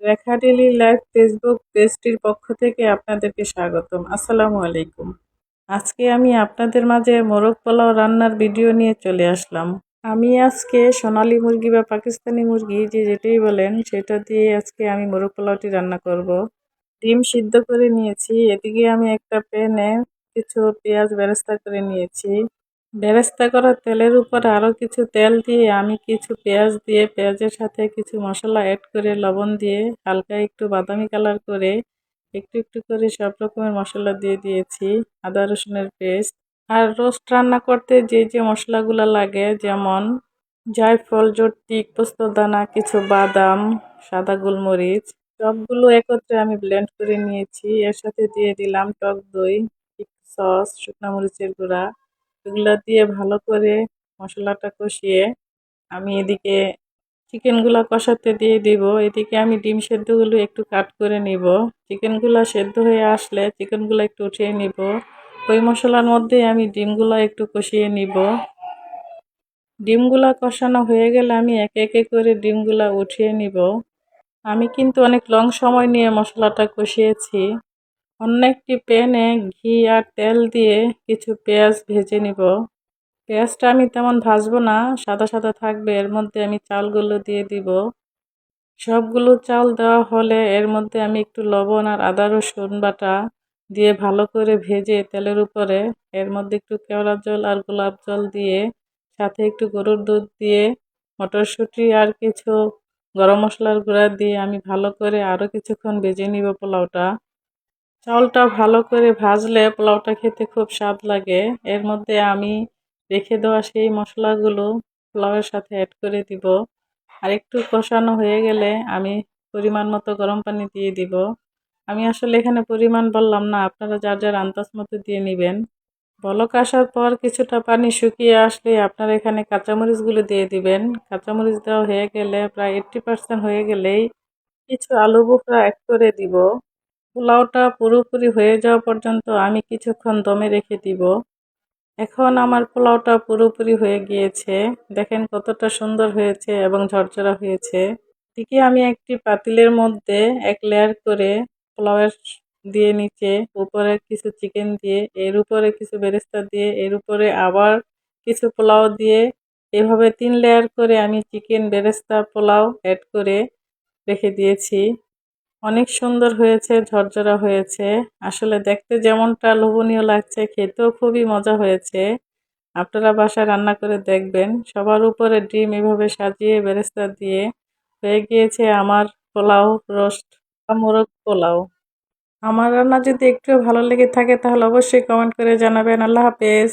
রেখা daily live Facebook পেজটির পক্ষ থেকে আপনাদেরকে স্বাগতম। আসসালামু আলাইকুম। আজকে আমি আপনাদের মাঝে মোরগ পোলাও রান্নার ভিডিও নিয়ে চলে আসলাম। আমি আজকে সোনালী মুরগি বা পাকিস্তানি মুরগি যেটাই বলেন সেটা দিয়ে আজকে আমি মোরগ পোলাওটি রান্না করব। ডিম সিদ্ধ করে নিয়েছি। এদিকে আমি একটা প্যানে কিছু পেঁয়াজ বেরেস্তা করে নিয়েছি। বেরেস্তা করা তেলের উপর আরও কিছু তেল দিয়ে আমি কিছু পেঁয়াজ দিয়ে পেঁয়াজের সাথে কিছু মশলা অ্যাড করে লবণ দিয়ে হালকা একটু বাদামি কালার করে একটু একটু করে সব রকমের মশলা দিয়ে দিয়েছি। আদা রসুনের পেস্ট আর রোস্ট রান্না করতে যে মশলাগুলো লাগে যেমন জায়ফল, জট্টিক, পোস্তদানা, কিছু বাদাম, সাদা গোলমরিচ সবগুলো একত্রে আমি ব্লেন্ড করে নিয়েছি। এর সাথে দিয়ে দিলাম টক দই, সস, শুকনো মরিচের গুঁড়া। এগুলা দিয়ে ভালো করে মশলাটা কষিয়ে আমি এদিকে চিকেনগুলা কষাতে দিয়ে দিব। এদিকে আমি ডিম সেদ্ধগুলো একটু কাট করে নিব। চিকেনগুলা সেদ্ধ হয়ে আসলে চিকেনগুলো একটু উঠিয়ে নিব। ওই মশলার মধ্যে আমি ডিমগুলা একটু কষিয়ে নিব। ডিমগুলা কষানো হয়ে গেলে আমি একে একে করে ডিমগুলা উঠিয়ে নিব। আমি কিন্তু অনেক লং সময় নিয়ে মশলাটা কষিয়েছি। অন্য একটি প্যানে ঘি আর তেল দিয়ে কিছু পেঁয়াজ ভেজে নিব। পেঁয়াজটা আমি তেমন ভাজবো না, সাদা সাদা থাকবে। এর মধ্যে আমি চালগুলো দিয়ে দিব। সবগুলো চাল দেওয়া হলে এর মধ্যে আমি একটু লবণ আর আদা রসুন বাটা দিয়ে ভালো করে ভেজে তেলের উপরে এর মধ্যে একটু কেওড়া জল আর গোলাপ জল দিয়ে সাথে একটু গরুর দুধ দিয়ে মটরশুঁটি আর কিছু গরম মশলার গুঁড়া দিয়ে আমি ভালো করে আরও কিছুক্ষণ ভেজে নিব পোলাওটা। চাউলটা ভালো করে ভাজলে পোলাওটা খেতে খুব স্বাদ লাগে। এর মধ্যে আমি রেখে দেওয়া সেই মশলাগুলো পোলাওয়ের সাথে অ্যাড করে দিব। আর একটু কষানো হয়ে গেলে আমি পরিমাণ মতো গরম পানি দিয়ে দিব। আমি আসলে এখানে পরিমাণ বললাম না, আপনারা যার যার আন্দাজ মতো দিয়ে নেবেন। বলক আসার পর কিছুটা পানি শুকিয়ে আসলে আপনারা এখানে কাঁচামরিচগুলো দিয়ে দিবেন। কাঁচামরিচ দেওয়া হয়ে গেলে প্রায় 80% হয়ে গেলেই কিছু আলু বোখরা অ্যাড করে দিব। পোলাওটা পুরোপুরি হয়ে যাওয়া পর্যন্ত আমি কিছুক্ষণ দমে রেখে দিব। এখন আমার পোলাওটা পুরোপুরি হয়ে গিয়েছে। দেখেন কতটা সুন্দর হয়েছে এবং ঝরঝরা হয়েছে। এদিকে আমি একটি পাতিলের মধ্যে এক লেয়ার করে পোলাওয়ের দিয়ে নিচে উপরে কিছু চিকেন দিয়ে এর উপরে কিছু বেরেস্তা দিয়ে এর উপরে আবার কিছু পোলাও দিয়ে এভাবে 3 লেয়ার করে আমি চিকেন বেরেস্তা পোলাও অ্যাড করে রেখে দিয়েছি। অনেক সুন্দর হয়েছে, ঝরঝরা হয়েছে। আসলে দেখতে যেমনটা লোভনীয় লাগছে, খেতেও খুবই মজা হয়েছে। আপনারা বাসায় রান্না করে দেখবেন। সবার উপরে ডিম এভাবে সাজিয়ে বেরেস্তা দিয়ে হয়ে গিয়েছে আমার পোলাও রোস্ট বা মোরগ পোলাও। আমার রান্না যদি একটু ভালো লেগে থাকে তাহলে অবশ্যই কমেন্ট করে জানাবেন। আল্লাহ হাফেজ।